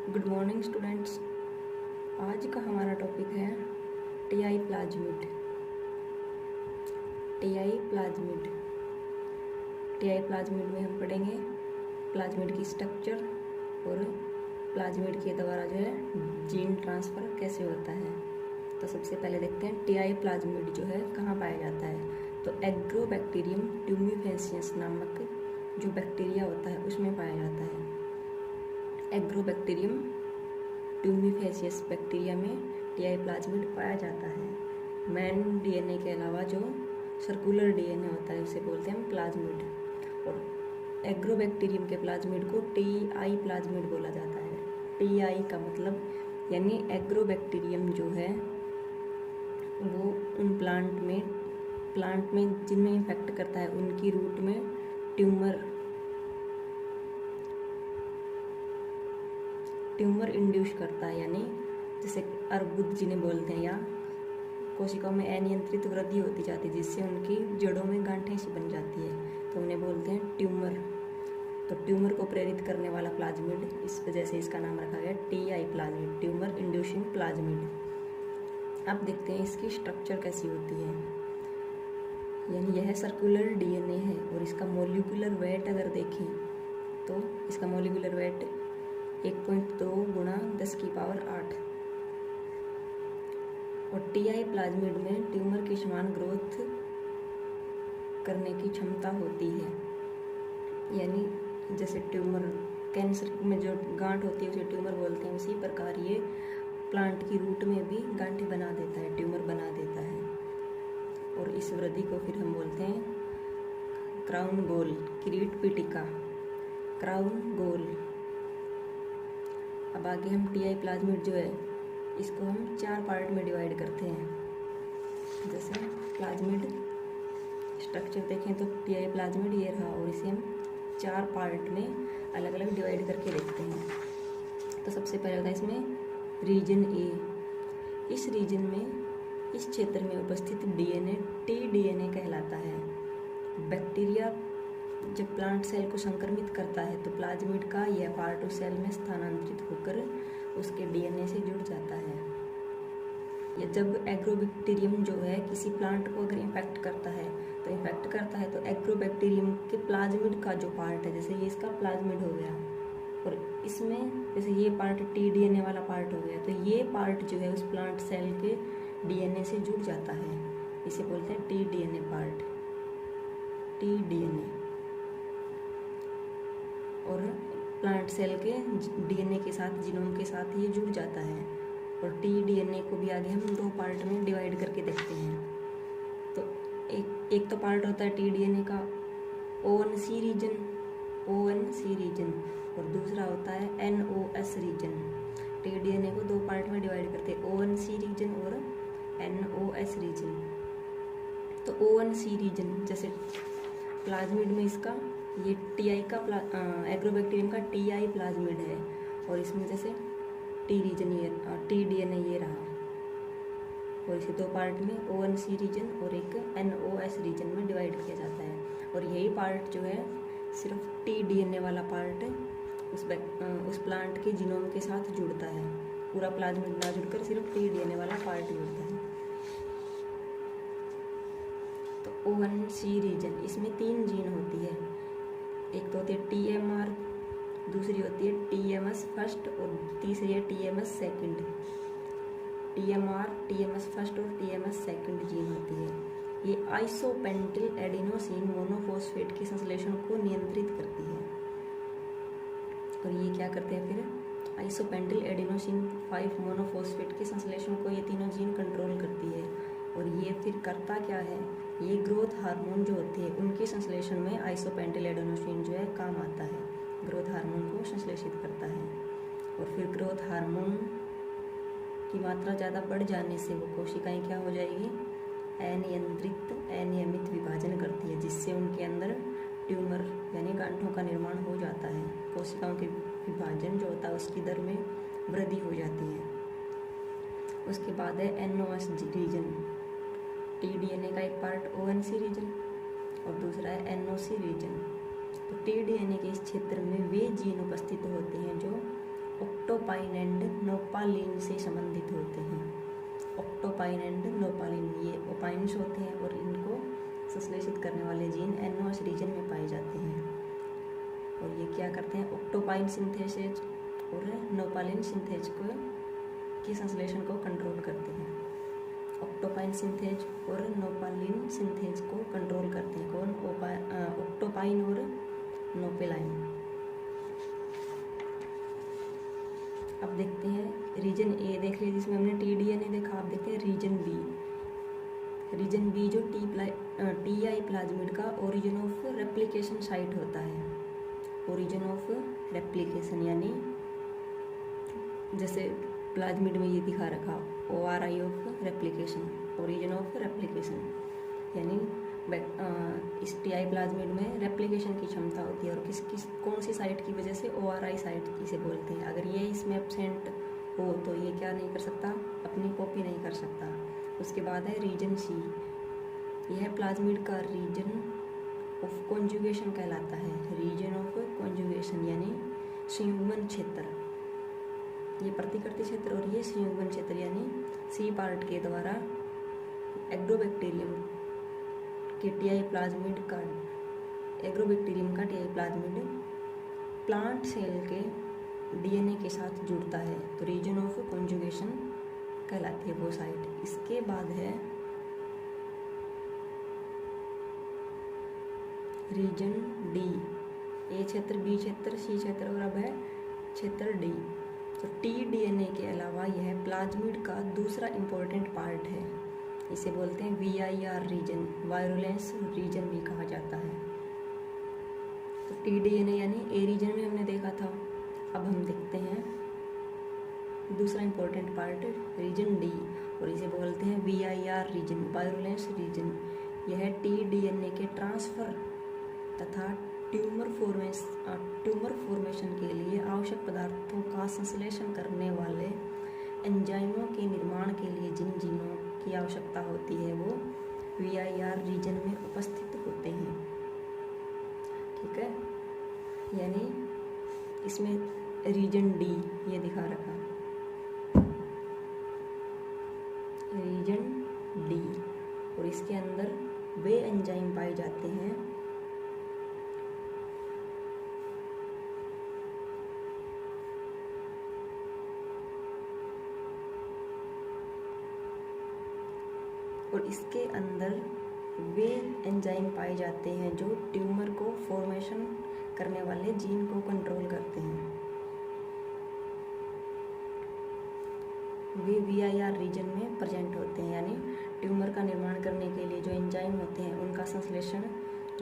Good morning students. आज का हमारा टॉपिक है TI plasmid. TI plasmid TI plasmid में हम पढ़ेंगे प्लाज्मिड की स्ट्रक्चर और प्लाज्मिड के द्वारा जो है जीन ट्रांसफ़र कैसे होता है। तो सबसे पहले देखते हैं टीआई प्लाज्मिड जो है कहाँ पाया जाता है। तो एग्रोबैक्टीरियम ट्यूमिफेसियंस नामक जो बैक्टीरिया होता है उसमें पाया जाता है। एग्रोबैक्टीरियम ट्यूमिफेसियस बैक्टीरिया में टीआई प्लाज्मिड पाया जाता है। मैन डीएनए के अलावा जो सर्कुलर डीएनए होता है उसे बोलते हैं प्लाज्मिड। और एग्रोबैक्टीरियम के प्लाज्मिड को टीआई प्लाज्मिड बोला जाता है। टीआई का मतलब यानी एग्रोबैक्टीरियम जो है वो उन प्लांट में जिनमें इन्फेक्ट करता है उनकी रूट में ट्यूमर इंड्यूस करता है, यानी जैसे अर्बुद जिन्हें बोलते हैं, या कोशिकाओं में अनियंत्रित वृद्धि होती जाती है जिससे उनकी जड़ों में गांठें सी बन जाती है, तो उन्हें बोलते हैं ट्यूमर। तो ट्यूमर को प्रेरित करने वाला प्लाज्मिड, इस वजह से इसका नाम रखा गया TI plasmid, tumour inducing plasmid. अब देखते हैं इसकी स्ट्रक्चर कैसी होती है। यानी यह सर्कुलर डीएनए है और इसका मोलिकुलर वेट अगर देखें तो इसका मोलिकुलर वेट 1.2 गुणा 10 की पावर 8। और टीआई प्लाज्मिड में ट्यूमर की समान ग्रोथ करने की क्षमता होती है। यानी जैसे ट्यूमर कैंसर में जो गांठ होती है उसे ट्यूमर बोलते हैं, उसी प्रकार ये प्लांट की रूट में भी गांठें बना देता है, ट्यूमर बना देता है। और इस वृद्धि को फिर हम बोलते हैं क्राउन गोल, किरीट पिटिका, क्राउन गोल। अब आगे हम टीआई प्लाज्मिड जो है इसको हम 4 पार्ट में डिवाइड करते हैं। जैसे प्लाज्मिड स्ट्रक्चर देखें तो टीआई प्लाज्मिड ये रहा और इसे हम 4 पार्ट में अलग अलग डिवाइड करके देखते हैं। तो सबसे पहले होता है इसमें रीजन ए। इस रीजन में, इस क्षेत्र में उपस्थित डीएनए टी डीएनए कहलाता है। बैक्टीरिया जब प्लांट सेल को संक्रमित करता है तो प्लाज्मिड का यह पार्ट उस सेल में स्थानांतरित होकर उसके डीएनए से जुड़ जाता है। या जब एग्रोबैक्टीरियम जो है किसी प्लांट को अगर इन्फेक्ट करता है तो एग्रोबैक्टीरियम के प्लाज्मिड का जो पार्ट है, जैसे ये इसका प्लाज्मिड हो गया और इसमें जैसे ये पार्ट टी डीएनए वाला पार्ट हो गया, तो ये पार्ट जो है उस प्लांट सेल के डीएनए से जुड़ जाता है। इसे बोलते हैं T DNA part, T DNA. और प्लांट सेल के डीएनए के साथ, जीनोम के साथ ये जुड़ जाता है। और टी डीएनए को भी आगे हम 2 पार्ट में डिवाइड करके देखते हैं। तो एक तो पार्ट होता है टी डीएनए का ONC रीजन, और दूसरा होता है NOS रीजन। टी डीएनए को 2 पार्ट में डिवाइड करते हैं, ONC रीजन और NOS रीजन। तो ONC रीजन जैसे प्लाज्मिड में इसका ये टीआई का एग्रोबैक्टीरियम का टीआई प्लाज्मिड है और इसमें जैसे टी रीजन ये टी डीएनए ये रहा, और इसे 2 पार्ट में ONC रीजन और एक NOS रीजन में डिवाइड किया जाता है। और यही पार्ट जो है सिर्फ टी डीएनए वाला पार्ट उस प्लांट के जीनोम के साथ जुड़ता है। पूरा प्लाज्मिड ना जुड़कर सिर्फ टी डीएनए वाला पार्ट जुड़ता है। तो ONC रीजन, इसमें 3 जीन होती है। एक तो होती है TMR, दूसरी होती है TMS फर्स्ट और तीसरी है TMS second. TMR, TMS first और TMS सेकंड जीन होती है। ये आइसोपेंटिल एडिनोसिन मोनोफॉस्फेट के संश्लेषण को नियंत्रित करती है। और ये क्या करते हैं फिर, आइसोपेंटिल एडिनोसिन 5 मोनोफॉस्फेट के संश्लेषण को ये तीनों जीन कंट्रोल करती है। और ये फिर करता क्या है, ये ग्रोथ हार्मोन जो होते हैं उनके संश्लेषण में आइसोपेंटिल एडेनोसिन जो है काम आता है, ग्रोथ हार्मोन को संश्लेषित करता है। और फिर ग्रोथ हार्मोन की मात्रा ज़्यादा बढ़ जाने से वो कोशिकाएं क्या हो जाएगी, अनियमित विभाजन करती है, जिससे उनके अंदर ट्यूमर यानी गांठों का निर्माण हो जाता है। कोशिकाओं के विभाजन जो होता है उसकी दर में वृद्धि हो जाती है। उसके बाद है NOS रीजन। टी डीएनए का एक पार्ट ONC रीजन और दूसरा है NOC रीजन। तो टी डीएनए के इस क्षेत्र में वे जीन उपस्थित होते हैं जो ऑक्टोपाइन एंड नोपालिन से संबंधित होते हैं। ऑक्टोपाइन एंड नोपालिन ये ओपाइन्स होते हैं और इनको संश्लेषित करने वाले जीन एनओएस रीजन में पाए जाते हैं। और ये क्या करते हैं, ऑक्टोपाइन सिंथेसिस और नोपालिन सिंथेज को के संश्लेषण को कंट्रोल करते हैं। ऑक्टोपाइन सिंथेज और नोपालिन सिंथेज को कंट्रोल करते हैं कौन, ऑक्टोपाइन और नोपेलाइन। अब देखते हैं रीजन ए देख लीजिए, जिसमें हमने TDNA देखा। आप देखते हैं रीजन बी। रीजन बी जो TI प्लाज्मिड का ओरिजिन ऑफ रेप्लिकेशन साइट होता है। ओरिजिन ऑफ रेप्लिकेशन यानी जैसे प्लाज्मिड में ये दिखा रखा ORI of replication, origin of replication, यानी इस TI प्लाज्मिड में रेप्लिकेशन की क्षमता होती है। और कौन सी साइट की वजह से, ORI साइट इसे बोलते हैं। अगर ये इसमें एब्सेंट हो तो ये क्या नहीं कर सकता, अपनी कॉपी नहीं कर सकता। उसके बाद है रीजन सी। यह प्लाज्मिड का रीजन ऑफ कॉन्जुगेशन कहलाता है। रीजन ऑफ कॉन्जुगेशन यानी संयुग्मन क्षेत्र, ये प्रतिकृति क्षेत्र और ये संयुग्मन क्षेत्र यानी सी पार्ट के द्वारा एग्रोबैक्टीरियम के TI प्लाज्मिड का TI प्लाज्मिड प्लांट सेल के DNA के साथ जुड़ता है, तो रीजन ऑफ कॉन्जुगेशन कहलाती है वो साइट। इसके बाद है रीजन डी। ए क्षेत्र, बी क्षेत्र, सी क्षेत्र और अब है क्षेत्र डी। तो TDNA के अलावा यह प्लाज्मिड का दूसरा इम्पोर्टेंट पार्ट है। इसे बोलते हैं VIR रीजन, वायरुलेंस रीजन भी कहा जाता है। तो TDNA यानी ए रीजन में हमने देखा था। अब हम देखते हैं दूसरा इम्पोर्टेंट पार्ट रीजन डी, और इसे बोलते हैं VIR रीजन, वायरुलेंस रीजन। यह TDNA के ट्रांसफर तथा ट्यूमर फॉर्मेशन के लिए आवश्यक पदार्थों का संश्लेषण करने वाले एंजाइमों के निर्माण के लिए जिन जीनों की आवश्यकता होती है वो VIR रीजन में उपस्थित होते हैं। ठीक है, यानी इसमें रीजन डी ये दिखा रखा, रीजन डी, और इसके अंदर वे एंजाइम पाए जाते हैं और इसके अंदर वे एंजाइम पाए जाते हैं जो ट्यूमर को फॉर्मेशन करने वाले जीन को कंट्रोल करते हैं। वे VIR रीजन में प्रेजेंट होते हैं, यानी ट्यूमर का निर्माण करने के लिए जो एंजाइम होते हैं उनका संश्लेषण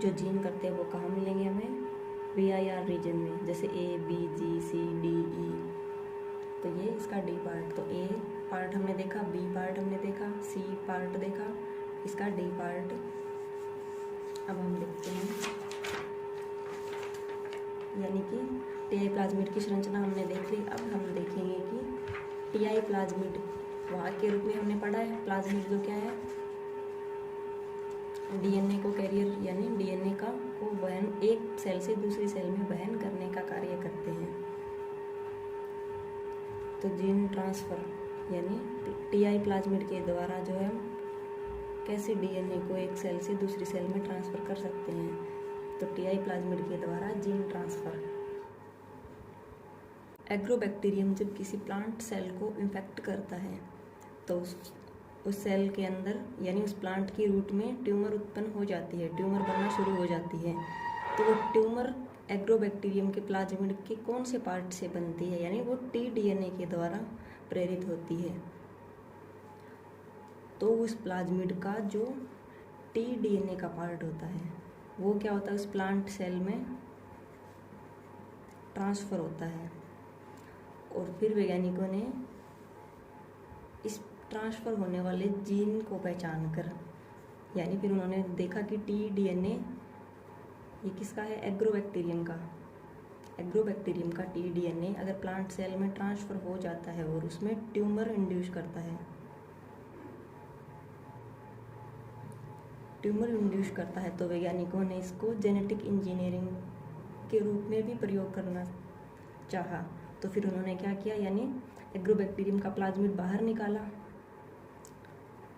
जो जीन करते हैं वो कहाँ मिलेंगे हमें, VIR रीजन में। जैसे A, B, G, C, D, E, तो ये इसका D पार्ट। तो A पार्ट हमने देखा, B पार्ट हमने देखा, C पार्ट देखा, इसका D पार्ट। अब हम देखते हैं, यानी कि TI प्लाज्मिड की संरचना हमने देख ली। अब हम देखेंगे कि TI प्लाज्मिड वाहक के रूप में हमने पढ़ा है। प्लाज्मिड जो क्या है, DNA को कैरियर यानी DNA को वहन, एक सेल से दूसरी सेल में वहन करने का कार्य करते हैं। तो जीन ट्रांसफर यानी TI प्लाज्मिड के द्वारा जो है कैसे DNA को एक सेल से दूसरी सेल में ट्रांसफ़र कर सकते हैं, तो TI प्लाज्मिड के द्वारा जीन ट्रांसफ़र। एग्रोबैक्टीरियम जब किसी प्लांट सेल को इन्फेक्ट करता है तो उस सेल के अंदर यानी उस प्लांट की रूट में ट्यूमर उत्पन्न हो जाती है, ट्यूमर बनना शुरू हो जाती है। तो वो ट्यूमर एग्रोबैक्टीरियम के प्लाज्मिड के कौन से पार्ट से बनती है, यानी वो TDNA के द्वारा प्रेरित होती है। तो उस प्लाज्मिड का जो TDNA का पार्ट होता है वो क्या होता है, उस प्लांट सेल में ट्रांसफ़र होता है। और फिर वैज्ञानिकों ने इस ट्रांसफ़र होने वाले जीन को पहचान कर, यानी फिर उन्होंने देखा कि TDNA ये किसका है, एग्रोबैक्टीरियम का। एग्रोबैक्टीरियम का TDNA अगर प्लांट सेल में ट्रांसफ़र हो जाता है और उसमें ट्यूमर इंड्यूस करता है, ट्यूमर इंड्यूस करता है, तो वैज्ञानिकों ने इसको जेनेटिक इंजीनियरिंग के रूप में भी प्रयोग करना चाहा। तो फिर उन्होंने क्या किया, यानी एग्रोबैक्टीरियम का प्लाज्मिड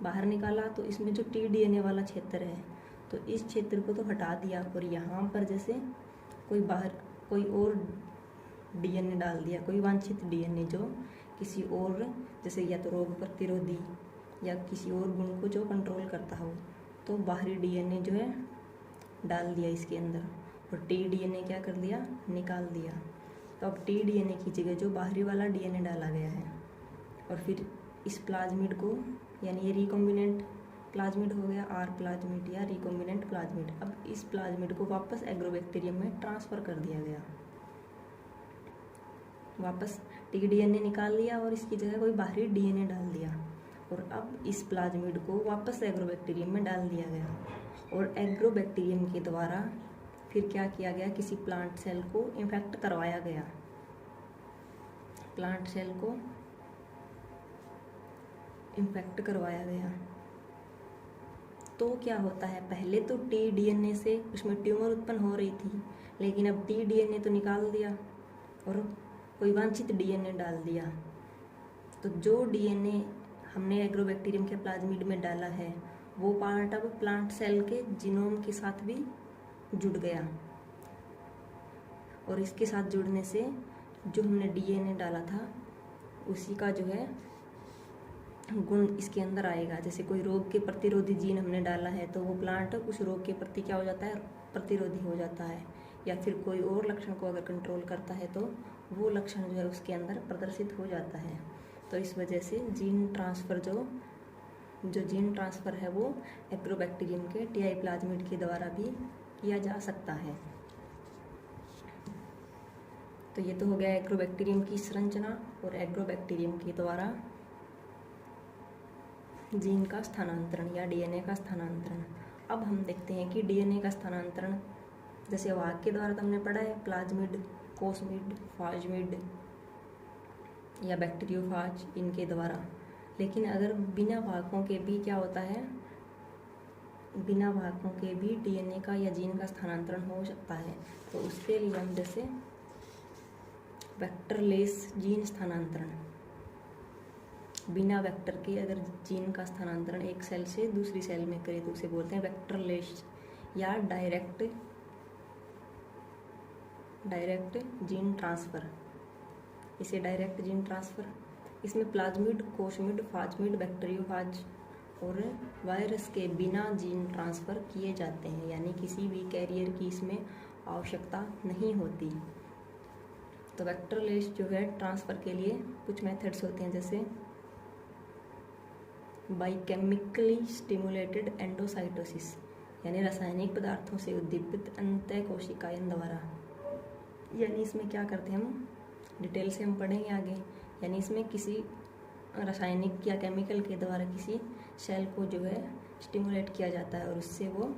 बाहर निकाला तो इसमें जो टीडीएनए वाला क्षेत्र है तो इस क्षेत्र को तो हटा दिया, और यहाँ पर जैसे कोई और डीएनए डाल दिया, कोई वांछित डीएनए जो किसी और, जैसे या तो रोग प्रतिरोधी या किसी और गुण को जो कंट्रोल करता हो, तो बाहरी डीएनए जो है डाल दिया इसके अंदर, और टीडीएनए क्या कर दिया, निकाल दिया। तो अब टीडीएनए की जगह जो बाहरी वाला डीएनए डाला गया है, और फिर इस प्लाज्मिड को, यानी ये रिकॉम्बिनेंट प्लाज्मिड हो गया, आर प्लाज्मिड या रिकॉम्बिनेंट प्लाज्मिड। अब इस प्लाज्मिड को वापस एग्रोबैक्टीरियम में ट्रांसफ़र कर दिया गया, वापस टीडीएनए निकाल लिया और इसकी जगह कोई बाहरी डीएनए डाल दिया, और अब इस प्लाज्मिड को वापस एग्रोबैक्टीरियम में डाल दिया गया, और एग्रोबैक्टीरियम के द्वारा फिर क्या किया गया, किसी प्लांट सेल को इन्फेक्ट करवाया गया। प्लांट सेल को इन्फेक्ट करवाया गया तो क्या होता है, पहले तो टीडीएनए से उसमें ट्यूमर उत्पन्न हो रही थी, लेकिन अब टीडीएनए तो निकाल दिया और कोई वांछित डीएनए डाल दिया। तो जो डीएनए हमने एग्रोबैक्टीरियम के प्लाज्मिड में डाला है वो पार्ट अब प्लांट सेल के जीनोम के साथ भी जुड़ गया, और इसके साथ जुड़ने से जो हमने डीएनए डाला था उसी का जो है गुण इसके अंदर आएगा। जैसे कोई रोग के प्रतिरोधी जीन हमने डाला है तो वो प्लांट उस रोग के प्रति क्या हो जाता है, प्रतिरोधी हो जाता है, या फिर कोई और लक्षण को अगर कंट्रोल करता है तो वो लक्षण जो है उसके अंदर प्रदर्शित हो जाता है। तो इस वजह से जीन ट्रांसफ़र जो जीन ट्रांसफ़र है वो एग्रोबैक्टीरियम के टीआई प्लाज्मिड के द्वारा भी किया जा सकता है। तो ये तो हो गया एग्रोबैक्टीरियम की संरचना और एग्रोबैक्टीरियम के द्वारा जीन का स्थानांतरण या डीएनए का स्थानांतरण। अब हम देखते हैं कि डीएनए का स्थानांतरण जैसे वाहक के द्वारा तो हमने पढ़ा है, प्लाज्मिड, कोस्मिड, फाज्मिड या बैक्टीरियोफाज, इनके द्वारा। लेकिन अगर बिना वाहकों के भी क्या होता है, बिना वाहकों के भी डीएनए का या जीन का स्थानांतरण हो सकता है। तो उसके लिए हम जैसे वेक्टरलेस जीन स्थानांतरण, बिना वेक्टर के अगर जीन का स्थानांतरण एक सेल से दूसरी सेल में करें तो उसे बोलते हैं वेक्टरलेस या डायरेक्ट जीन ट्रांसफ़र। इसे डायरेक्ट जीन ट्रांसफ़र, इसमें प्लाज्मिड, कोस्मिड, फाज्मिड, बैक्टीरियोफाज और वायरस के बिना जीन ट्रांसफ़र किए जाते हैं, यानी किसी भी कैरियर की इसमें आवश्यकता नहीं होती। तो वेक्टरलेस जो है ट्रांसफ़र के लिए कुछ मेथड्स होते हैं, जैसे बायोकेमिकली स्टिमुलेटेड एंडोसाइटोसिस, यानी रासायनिक पदार्थों से उद्दीपित अंतःकोशिकायन द्वारा। यानी इसमें क्या करते हैं, हम डिटेल से हम पढ़ेंगे आगे। यानी इसमें किसी रासायनिक या केमिकल के द्वारा किसी सेल को जो है स्टिमुलेट किया जाता है और उससे वो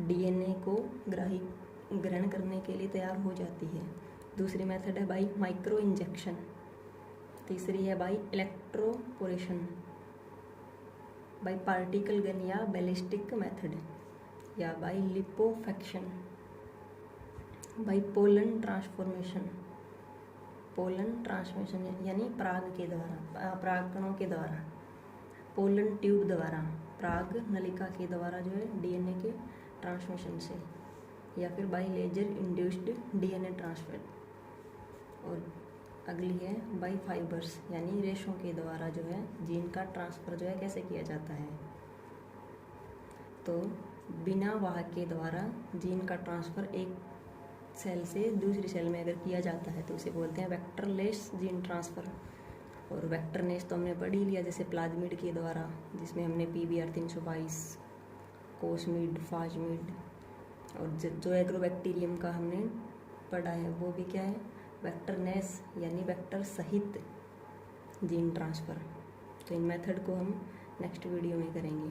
डीएनए को ग्रहण करने के लिए तैयार हो जाती है। दूसरी मेथड है बाई माइक्रो इंजेक्शन। तीसरी है by electroporation, by particle gun या बैलिस्टिक मेथड, या बाई लिपोफैक्शन, बाई पोलन ट्रांसफॉर्मेशन यानी परागकणों के द्वारा, पोलन ट्यूब द्वारा, पराग नलिका के द्वारा जो है डीएनए के ट्रांसमिशन से, या फिर by laser induced DNA transfer. और अगली है बाई फाइबर्स, यानी रेशों के द्वारा जो है जीन का ट्रांसफ़र जो है कैसे किया जाता है। तो बिना वाहक के द्वारा जीन का ट्रांसफ़र एक सेल से दूसरी सेल में अगर किया जाता है तो उसे बोलते हैं वेक्टरलेस जीन ट्रांसफ़र। और वेक्टरलेस तो हमने पढ़ ही लिया, जैसे प्लाज्मिड के द्वारा, जिसमें हमने PBR 322, कोस्मिड, फाज्मिड, और जो एग्रोबैक्टीरियम का हमने पढ़ा है वो भी क्या है, वेक्टरनेस यानी वेक्टर सहित जीन ट्रांसफ़र। तो इन मेथड को हम नेक्स्ट वीडियो में करेंगे।